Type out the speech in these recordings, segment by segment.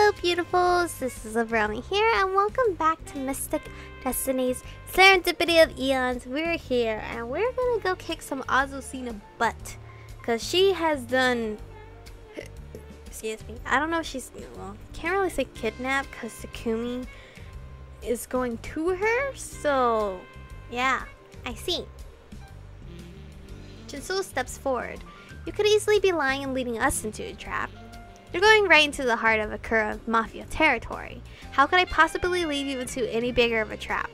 Hello beautifuls, this is Aromie here and welcome back to Mystic Destinies Serendipity of Aeons. We're here and we're gonna go kick some Azucena butt because she has done, excuse me, I don't know if she's, well, can't really say kidnap because Takumi is going to her, so yeah, I see. Jinsul steps forward. You could easily be lying and leading us into a trap. You're going right into the heart of Akura Mafia territory. How could I possibly lead you into any bigger of a trap?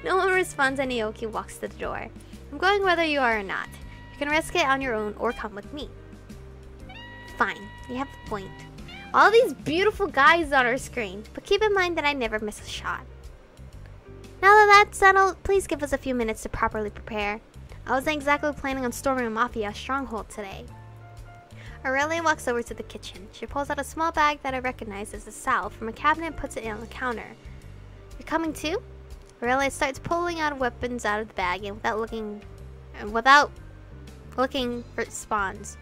No one responds and Naoki walks to the door. I'm going whether you are or not. You can risk it on your own or come with me. Fine, you have a point. All these beautiful guys on our screen, but keep in mind that I never miss a shot. Now that that's settled, please give us a few minutes to properly prepare. I wasn't exactly planning on storming a Mafia stronghold today. Aurelia walks over to the kitchen. She pulls out a small bag that I recognize as a salve from a cabinet and puts it on the counter. You're coming too? Aurelia starts pulling out weapons out of the bag and without looking responds.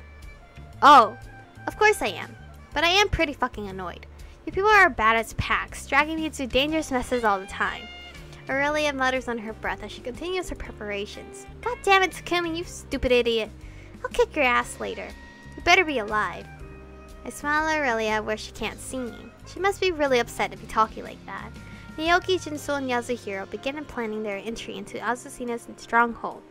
Oh, of course I am. But I am pretty fucking annoyed. You people are bad as packs, dragging me into dangerous messes all the time. Aurelia mutters under her breath as she continues her preparations. God damn it, Takumi, you stupid idiot. I'll kick your ass later. You better be alive. I smile at Aurelia where she can't see me. She must be really upset to be talking like that. Naoki, Jinsul, and Yasuhiro begin planning their entry into Azucena's stronghold.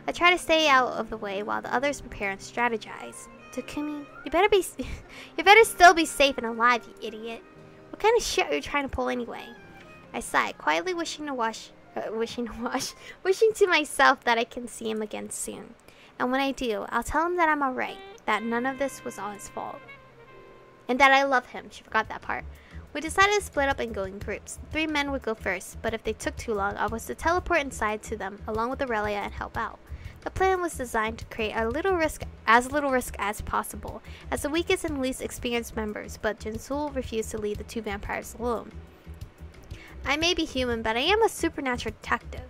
I try to stay out of the way while the others prepare and strategize. Takumi, you better still be safe and alive, you idiot. What kind of shit are you trying to pull anyway? I sigh, quietly wishing to myself that I can see him again soon. And when I do, I'll tell him that I'm alright, that none of this was all his fault. And that I love him, she forgot that part. We decided to split up and go in groups. The 3 men would go first, but if they took too long, I was to teleport inside to them, along with Aurelia, and help out. The plan was designed to create as little risk as possible, as the weakest and least experienced members, but Jinsul refused to lead the 2 vampires alone. I may be human, but I am a supernatural detective.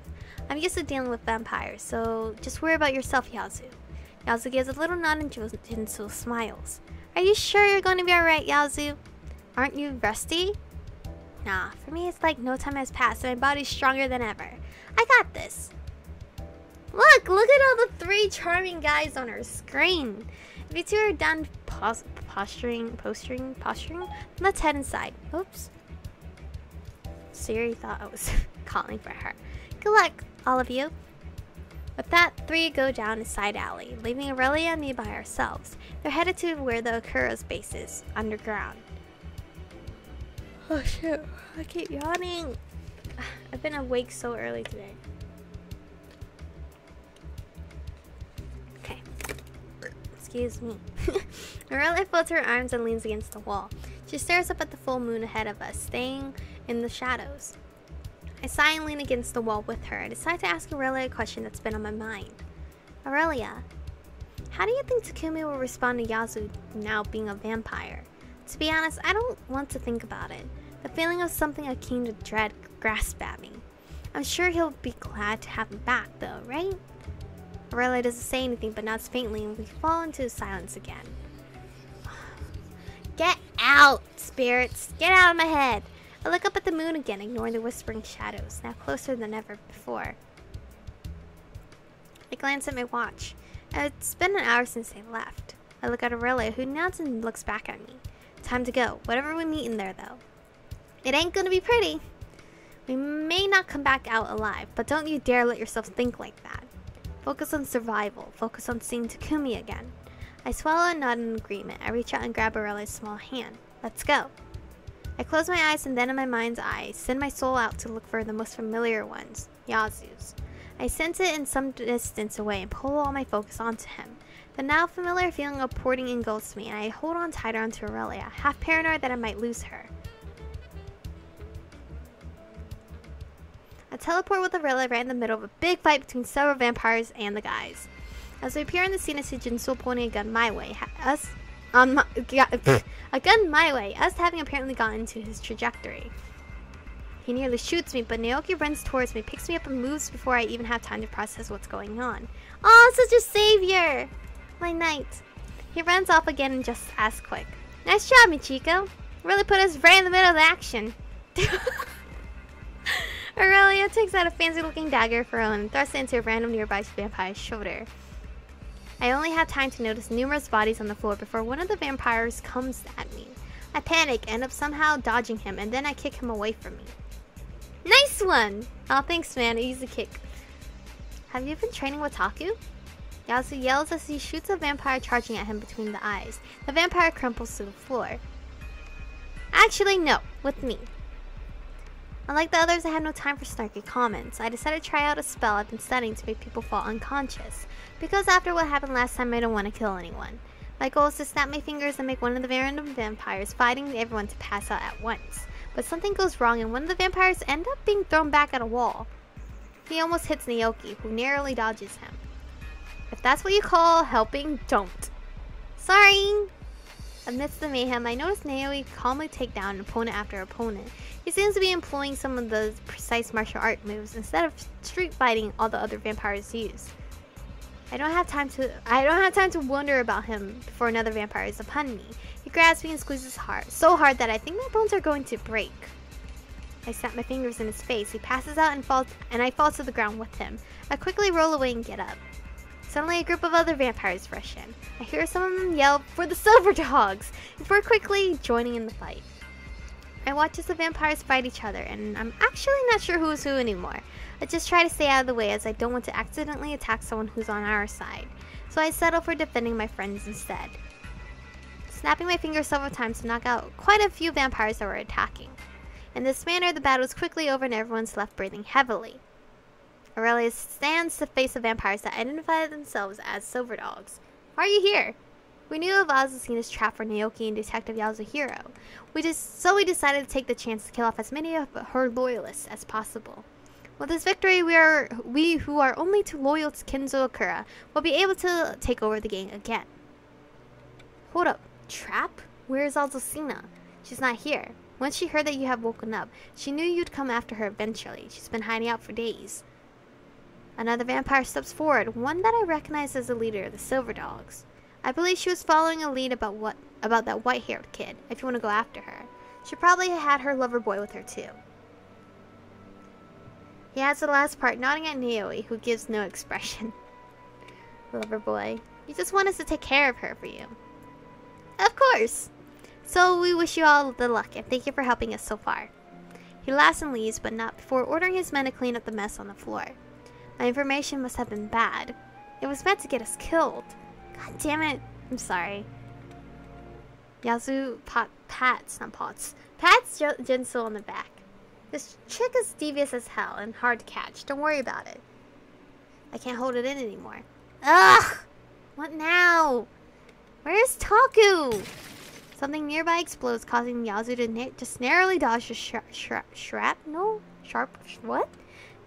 I'm used to dealing with vampires, so just worry about yourself, Yazu. Yazu gives a little nod and Jinsul smiles. Are you sure you're going to be alright, Yazu? Aren't you rusty? Nah, for me it's like no time has passed and my body's stronger than ever. I got this. Look at all the 3 charming guys on our screen. If you 2 are done posturing, let's head inside. Oops. Siri thought I was calling for her. Good luck, all of you. With that, 3 go down a side alley, leaving Aurelia and me by ourselves. They're headed to where the Akura's base is, underground. Oh shit, I keep yawning. I've been awake so early today. Okay. Excuse me. Aurelia folds her arms and leans against the wall. She stares up at the full moon ahead of us, staying in the shadows. I sigh and lean against the wall with her. I decide to ask Aurelia a question that's been on my mind. Aurelia, how do you think Takumi will respond to Yazu now being a vampire? To be honest, I don't want to think about it. The feeling of something akin to dread grasps at me. I'm sure he'll be glad to have him back though, right? Aurelia doesn't say anything but nods faintly and we fall into silence again. Get out, spirits! Get out of my head! I look up at the moon again, ignoring the whispering shadows, now closer than ever before. I glance at my watch. It's been an hour since they left. I look at Aurelia, who nods and looks back at me. Time to go, whatever we meet in there though. It ain't gonna be pretty. We may not come back out alive, but don't you dare let yourself think like that. Focus on survival, focus on seeing Takumi again. I swallow and nod in agreement. I reach out and grab Aurelia's small hand. Let's go. I close my eyes and then in my mind's eye, send my soul out to look for the most familiar ones, Yazu's. I sense it in some distance away and pull all my focus onto him. The now familiar feeling of porting engulfs me and I hold on tighter onto Aurelia, half paranoid that I might lose her. I teleport with Aurelia right in the middle of a big fight between several vampires and the guys. As we appear in the scene, I see Jinsul pointing a gun my way, us having apparently gotten into his trajectory. He nearly shoots me, but Naoki runs towards me, picks me up and moves before I even have time to process what's going on. Oh, such a savior! My knight. He runs off again and just as quick. Nice job, Michiko. Really put us right in the middle of the action. Aurelia takes out a fancy-looking dagger of her own and thrusts it into a random nearby vampire's shoulder. I only have time to notice numerous bodies on the floor before one of the vampires comes at me. I panic, end up somehow dodging him, and then I kick him away from me. Nice one! Oh, thanks, man. Easy kick. Have you been training with Taku? Yasu yells as he shoots a vampire charging at him between the eyes. The vampire crumples to the floor. Actually, no. With me. Unlike the others, I had no time for snarky comments. I decided to try out a spell I've been studying to make people fall unconscious. Because after what happened last time, I don't want to kill anyone. My goal is to snap my fingers and make one of the random vampires fighting everyone to pass out at once. But something goes wrong and one of the vampires ends up being thrown back at a wall. He almost hits Naoki, who narrowly dodges him. If that's what you call helping, don't. Sorry! Amidst the mayhem, I notice Naoki calmly take down opponent after opponent. He seems to be employing some of the precise martial art moves instead of street fighting all the other vampires use. I don't have time to wonder about him before another vampire is upon me. He grabs me and squeezes hard, so hard that I think my bones are going to break. I snap my fingers in his face. He passes out and I fall to the ground with him. I quickly roll away and get up. Suddenly, a group of other vampires rush in. I hear some of them yell for the silver dogs before quickly joining in the fight. I watch as the vampires fight each other, and I'm actually not sure who is who anymore. I just try to stay out of the way as I don't want to accidentally attack someone who's on our side. So I settle for defending my friends instead. Snapping my fingers several times to knock out quite a few vampires that were attacking. In this manner, the battle is quickly over and everyone's left breathing heavily. Aurelia stands to face the vampires that identify themselves as silver dogs. Why are you here? We knew of Azucena's trap for Naoki and Detective Yasuhiro. So we decided to take the chance to kill off as many of her loyalists as possible. With this victory, we who are only too loyal to Kenzo Akura will be able to take over the gang again. Hold up. Trap? Where is Azucena? She's not here. Once she heard that you have woken up, she knew you'd come after her eventually. She's been hiding out for days. Another vampire steps forward, one that I recognize as the leader of the Silver Dogs. I believe she was following a lead about that white-haired kid, if you want to go after her. She probably had her lover boy with her too. He adds the last part, nodding at Naoi, who gives no expression. Lover boy, you just want us to take care of her for you. Of course! So we wish you all the luck, and thank you for helping us so far. He laughs and leaves, but not before ordering his men to clean up the mess on the floor. My information must have been bad. It was meant to get us killed. God damn it. I'm sorry. Yasu pats Jinso on the back. This chick is devious as hell and hard to catch. Don't worry about it. I can't hold it in anymore. Ugh! What now? Where's Taku? Something nearby explodes, causing Yasu to just narrowly dodge the shrapnel? What?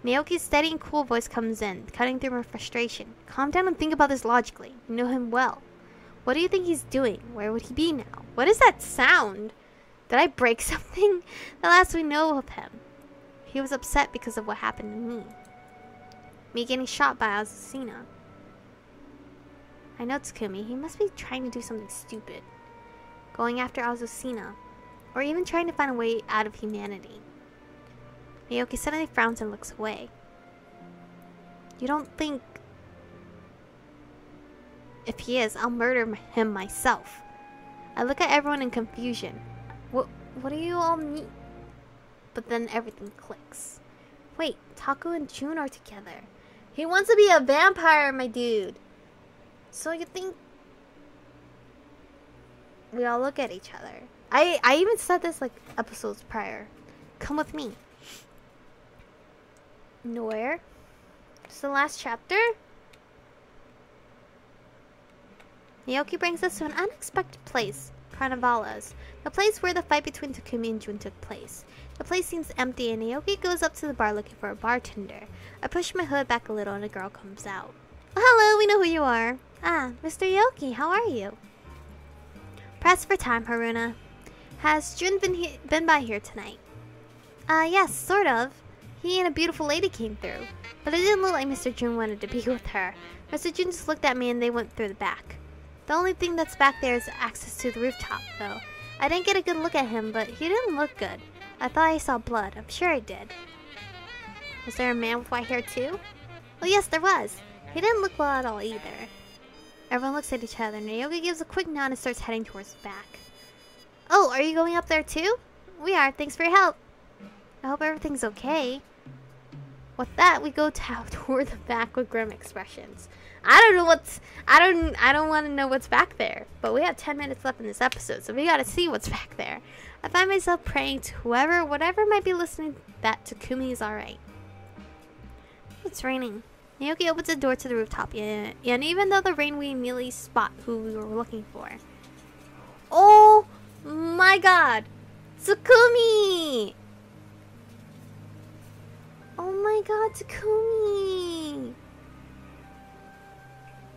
Naoki's steady and cool voice comes in, cutting through my frustration. Calm down and think about this logically. You know him well. What do you think he's doing? Where would he be now? What is that sound? Did I break something? The last we know of him. He was upset because of what happened to me. Me getting shot by Azucena. I know Takumi. He must be trying to do something stupid. Going after Azucena. Or even trying to find a way out of humanity. Naoki suddenly frowns and looks away. You don't think... If he is, I'll murder him myself. I look at everyone in confusion. What do you all mean? But then everything clicks. Wait, Taku and Jun are together. He wants to be a vampire, my dude. So you think... We all look at each other. I even said this like episodes prior. Come with me. Where? It's the last chapter? Naoki brings us to an unexpected place, Carnavalas, the place where the fight between Takumi and Jun took place. The place seems empty and Naoki goes up to the bar looking for a bartender. I push my hood back a little and a girl comes out. Oh, hello, we know who you are. Ah, Mr. Yoki, how are you? Pressed for time, Haruna. Has Jun been by here tonight? Yes, sort of. He and a beautiful lady came through, but it didn't look like Mr. Jun wanted to be with her. Mr. Jun just looked at me and they went through the back. The only thing that's back there is access to the rooftop, though. I didn't get a good look at him, but he didn't look good. I thought I saw blood. I'm sure I did. Was there a man with white hair too? Oh yes, there was. He didn't look well at all either. Everyone looks at each other. Naoki gives a quick nod and starts heading towards the back. Oh, are you going up there too? We are. Thanks for your help. I hope everything's okay. With that, we go toward the back with grim expressions. I don't want to know what's back there. But we have 10 minutes left in this episode, so we gotta see what's back there. I find myself praying to whatever might be listening that Takumi is alright. It's raining. Naoki opens the door to the rooftop, and even though the rain, we immediately spot who we were looking for. Oh my god! Takumi! Oh my god, Takumi!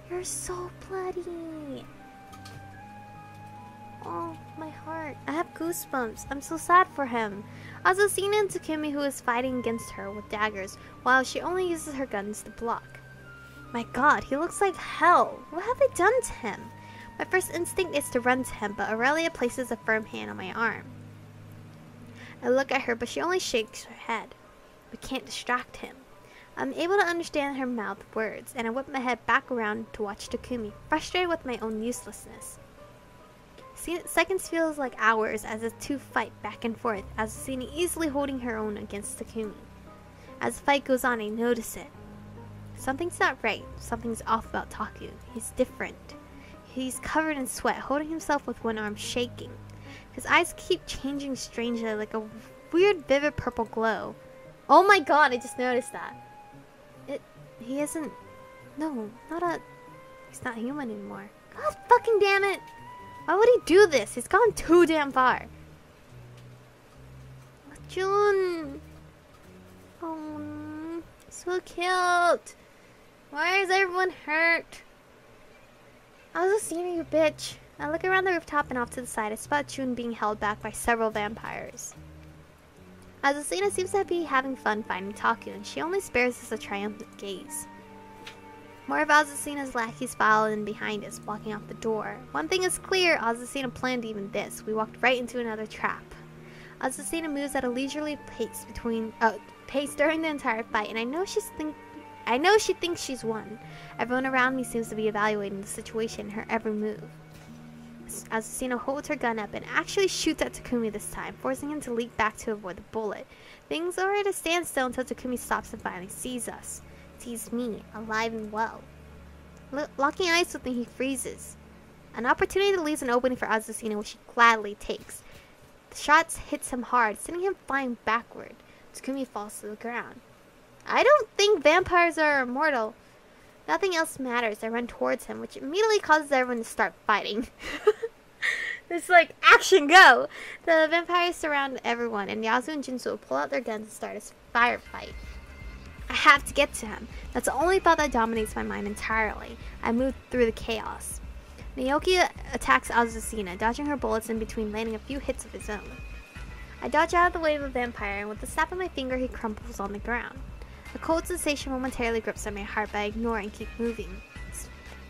You're so bloody! Oh, my heart. I have goosebumps. I'm so sad for him. Azucena and Takumi, who is fighting against her with daggers, while she only uses her guns to block. My god, he looks like hell. What have I done to him? My first instinct is to run to him, but Aurelia places a firm hand on my arm. I look at her, but she only shakes her head. We can't distract him. I'm able to understand her mouth words, and I whip my head back around to watch Takumi, frustrated with my own uselessness. Seconds feels like hours as the two fight back and forth, Azucena easily holding her own against Takumi. As the fight goes on, I notice it. Something's not right. Something's off about Taku. He's different. He's covered in sweat, holding himself with one arm shaking. His eyes keep changing strangely, like a weird vivid purple glow. Oh my god, I just noticed that. He isn't... No, he's not human anymore. God fucking damn it! Why would he do this? He's gone too damn far. Jun! Oh, so cute! Why is everyone hurt? I was just seeing you, bitch. I look around the rooftop and off to the side. I spot Jun being held back by several vampires. Azucena seems to be having fun fighting Taku, and she only spares us a triumphant gaze. More of Azucena's lackeys file in behind us, blocking off the door. One thing is clear, Azucena planned even this. We walked right into another trap. Azucena moves at a leisurely pace during the entire fight, and I know she thinks she's won. Everyone around me seems to be evaluating the situation, her every move. Azucena holds her gun up and actually shoots at Takumi this time, forcing him to leap back to avoid the bullet. Things are at a standstill until Takumi stops and finally sees us. Sees me, alive and well. Locking eyes with me, he freezes. An opportunity leaves an opening for Azucena, which she gladly takes. The shot hits him hard, sending him flying backward. Takumi falls to the ground. I don't think vampires are immortal. Nothing else matters. I run towards him, which immediately causes everyone to start fighting. It's like, action, go! The vampires surround everyone, and Yasu and Jinsu pull out their guns and start a firefight. I have to get to him. That's the only thought that dominates my mind entirely. I move through the chaos. Naoki attacks Azucena, dodging her bullets in between, landing a few hits of his own. I dodge out of the way of the vampire, and with the snap of my finger, he crumples on the ground. A cold sensation momentarily grips at my heart, but I ignore and keep moving.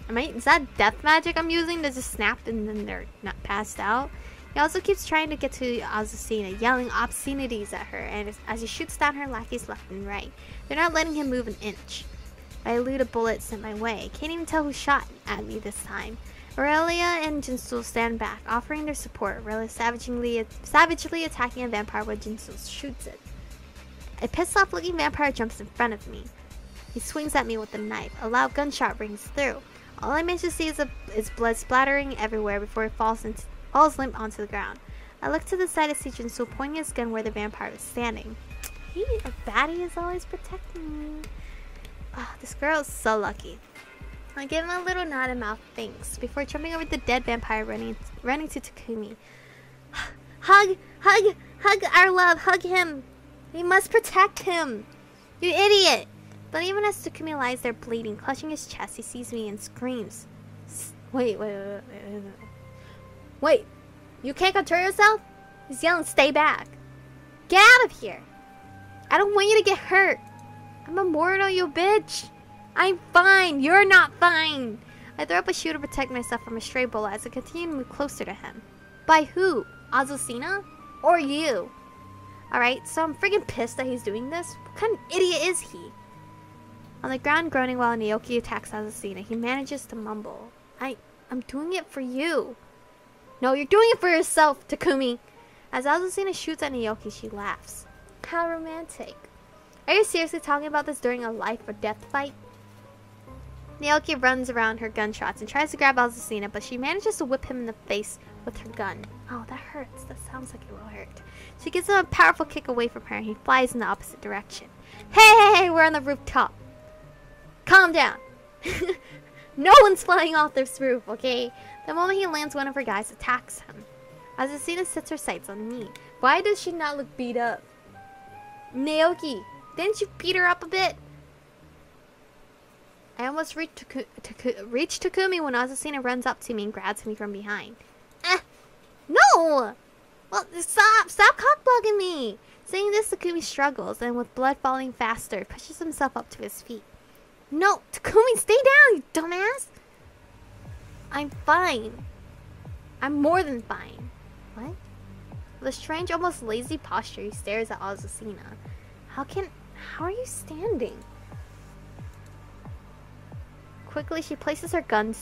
Is that death magic I'm using to just snap and then they're not passed out? He also keeps trying to get to Azucena, yelling obscenities at her, and as he shoots down her lackeys left and right. They're not letting him move an inch. I elude a bullet sent my way. Can't even tell who shot at me this time. Aurelia and Jinsu stand back, offering their support. Aurelia savagely attacking a vampire when Jinsu shoots it. A pissed off looking vampire jumps in front of me. He swings at me with a knife. A loud gunshot rings through. All I manage to see is blood splattering everywhere before he falls limp onto the ground. I look to the side to see Jinsu pointing his gun where the vampire is standing. A baddie is always protecting me. Oh, this girl is so lucky. I give him a little nod and mouth thanks before jumping over the dead vampire running to Takumi. Hug our love, hug him. We must protect him. You idiot. But even as Takumi lies there bleeding, clutching his chest, he sees me and screams. Wait. You can't control yourself? He's yelling, stay back. Get out of here. I don't want you to get hurt. I'm immortal, you bitch. I'm fine. You're not fine. I throw up a shoe to protect myself from a stray bullet as I continue to move closer to him. By who? Azucena? Or you? Alright, so I'm freaking pissed that he's doing this. What kind of idiot is he? On the ground groaning while Naoki attacks Azucena, he manages to mumble. I'm doing it for you. No, you're doing it for yourself, Takumi. As Azucena shoots at Naoki, she laughs. How romantic. Are you seriously talking about this during a life or death fight? Naoki runs around her gunshots and tries to grab Azucena, but she manages to whip him in the face with her gun. Oh, that hurts. That sounds like it will hurt. She gives him a powerful kick away from her and he flies in the opposite direction. Hey, we're on the rooftop. Calm down. No one's flying off this roof, okay? The moment he lands, one of her guys attacks him. Azucena sets her sights on me. Why does she not look beat up? Naoki, didn't you beat her up a bit? I almost reached Takumi when Azucena runs up to me and grabs me from behind. No! Well, stop cockblocking me! Saying this, Takumi struggles and with blood falling faster, pushes himself up to his feet. No, Takumi, stay down, you dumbass! I'm fine. I'm more than fine. What? With a strange, almost lazy posture, he stares at Azucena. How are you standing? Quickly, she places her gun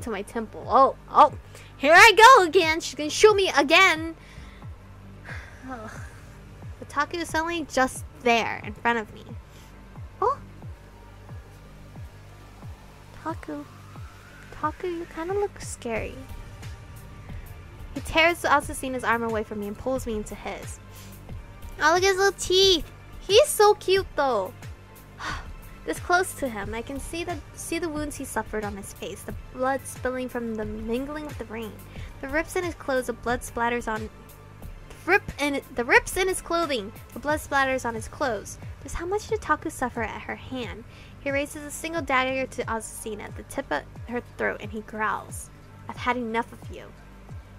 to my temple. Oh, here I go again. She's gonna shoot me again. But Taku is suddenly just there in front of me. Oh, Taku, you kind of look scary. He tears Azucena's arm away from me and pulls me into his. Oh, look at his little teeth. He's so cute, though. This close to him, I can see the wounds he suffered on his face, the blood spilling from the mingling with the rain. The rips in his clothes, the blood splatters on... The rips in his clothing, the blood splatters on his clothes. Just how much did Taku suffer at her hand? He raises a single dagger to Azucena at the tip of her throat and he growls. I've had enough of you.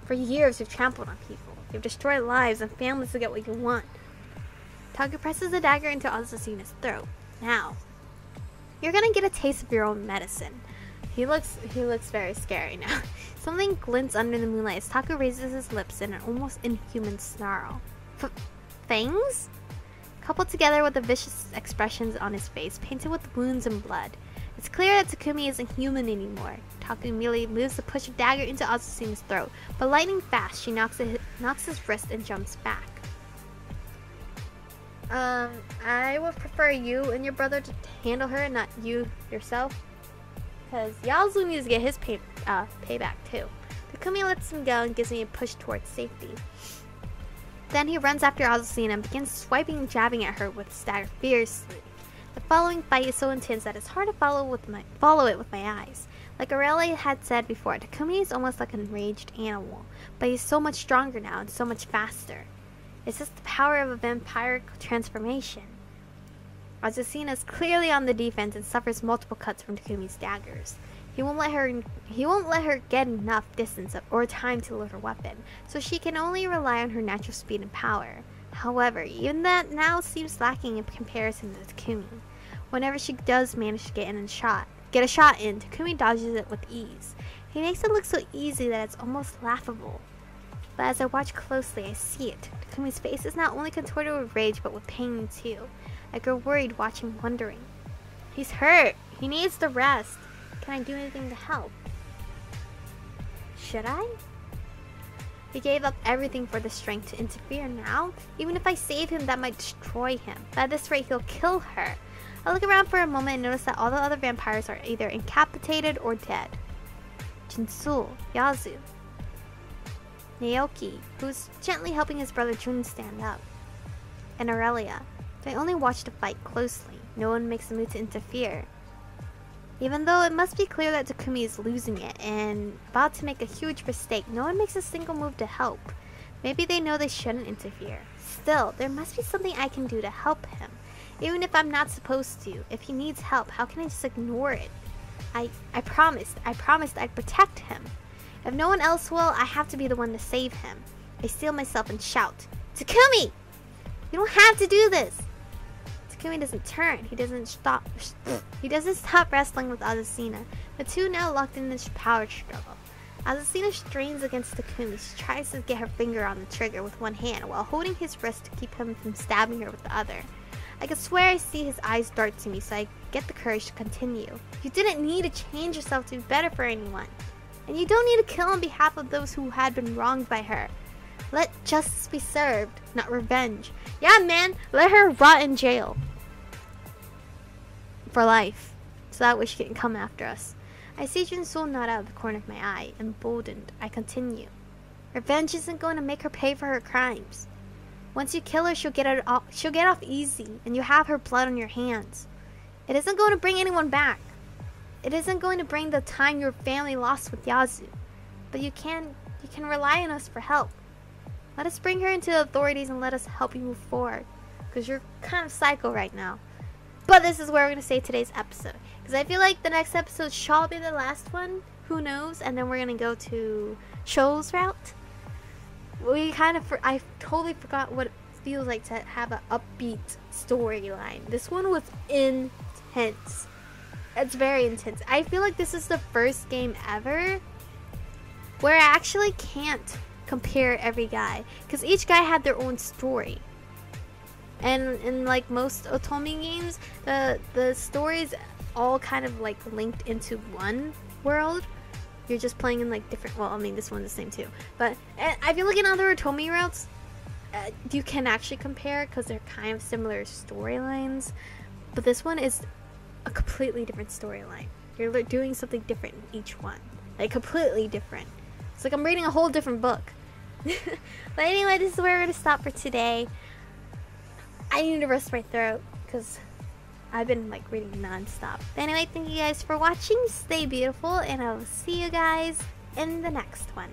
For years you've trampled on people. You've destroyed lives and families to get what you want. Taku presses the dagger into Azucena's throat. Now, you're gonna get a taste of your own medicine. He looks very scary now. Something glints under the moonlight as Taku raises his lips in an almost inhuman snarl. Fangs? Coupled together with the vicious expressions on his face, painted with wounds and blood. It's clear that Takumi isn't human anymore. Taku immediately moves to push a dagger into Azucena's throat, but lightning fast, she knocks his wrist and jumps back. I would prefer you and your brother to handle her and not you yourself. Because Yaozu needs to get his payback too. Takumi lets him go and gives me a push towards safety. Then he runs after Azucena and begins swiping and jabbing at her with his dagger fiercely. The following fight is so intense that it's hard to follow it with my eyes. Like Aurelia had said before, Takumi is almost like an enraged animal, but he's so much stronger now and so much faster. It's just the power of a vampiric transformation. Azucena is clearly on the defense and suffers multiple cuts from Takumi's daggers. He won't let her get enough distance or time to load her weapon, so she can only rely on her natural speed and power. However, even that now seems lacking in comparison to Takumi. Whenever she does manage to get a shot in, Takumi dodges it with ease. He makes it look so easy that it's almost laughable. But as I watch closely, I see it. Takumi's face is not only contorted with rage, but with pain too. I grow worried watching, wondering. He's hurt. He needs the rest. Can I do anything to help? Should I? He gave up everything for the strength to interfere now. Even if I save him, that might destroy him. But at this rate, he'll kill her. I look around for a moment and notice that all the other vampires are either incapacitated or dead. Jinsu, Yazu, Naoki, who's gently helping his brother Jun stand up, and Aurelia. They only watch the fight closely. No one makes a move to interfere. Even though it must be clear that Takumi is losing it and about to make a huge mistake, no one makes a single move to help. Maybe they know they shouldn't interfere. Still, there must be something I can do to help him. Even if I'm not supposed to. If he needs help, how can I just ignore it? I promised I'd protect him. If no one else will, I have to be the one to save him. I steel myself and shout, Takumi! You don't have to do this! Takumi doesn't turn. He doesn't stop wrestling with Azucena, The two now locked in this power struggle. As Athena strains against Takumi, she tries to get her finger on the trigger with one hand while holding his wrist to keep him from stabbing her with the other. I can swear I see his eyes dart to me, so I get the courage to continue. You didn't need to change yourself to be better for anyone. And you don't need to kill on behalf of those who had been wronged by her. Let justice be served, not revenge. Yeah, man, let her rot in jail. For life. So that way she can come after us. I see Junso nod out of the corner of my eye. Emboldened, I continue. Revenge isn't going to make her pay for her crimes. Once you kill her, she'll get off easy, and you have her blood on your hands. It isn't going to bring anyone back. It isn't going to bring the time your family lost with Yazu. But you can rely on us for help. Let us bring her into the authorities and let us help you move forward. Because you're kind of psycho right now. But this is where we're going to say today's episode. Because I feel like the next episode shall be the last one. Who knows? And then we're going to go to Sho's route. I totally forgot what it feels like to have an upbeat storyline. This one was intense. It's very intense. I feel like this is the first game ever where I actually can't compare every guy. Because each guy had their own story. And in like most Otome games, the stories all kind of like linked into one world. You're just playing in like different, well, I mean this one's the same too, but I feel like in other Otome routes you can actually compare because they're kind of similar storylines, but this one is a completely different storyline. You're doing something different in each one, like completely different. It's like I'm reading a whole different book. But anyway, this is where we're gonna stop for today. I need to rest my throat because I've been like reading non-stop. But anyway, thank you guys for watching. Stay beautiful, and I will see you guys in the next one.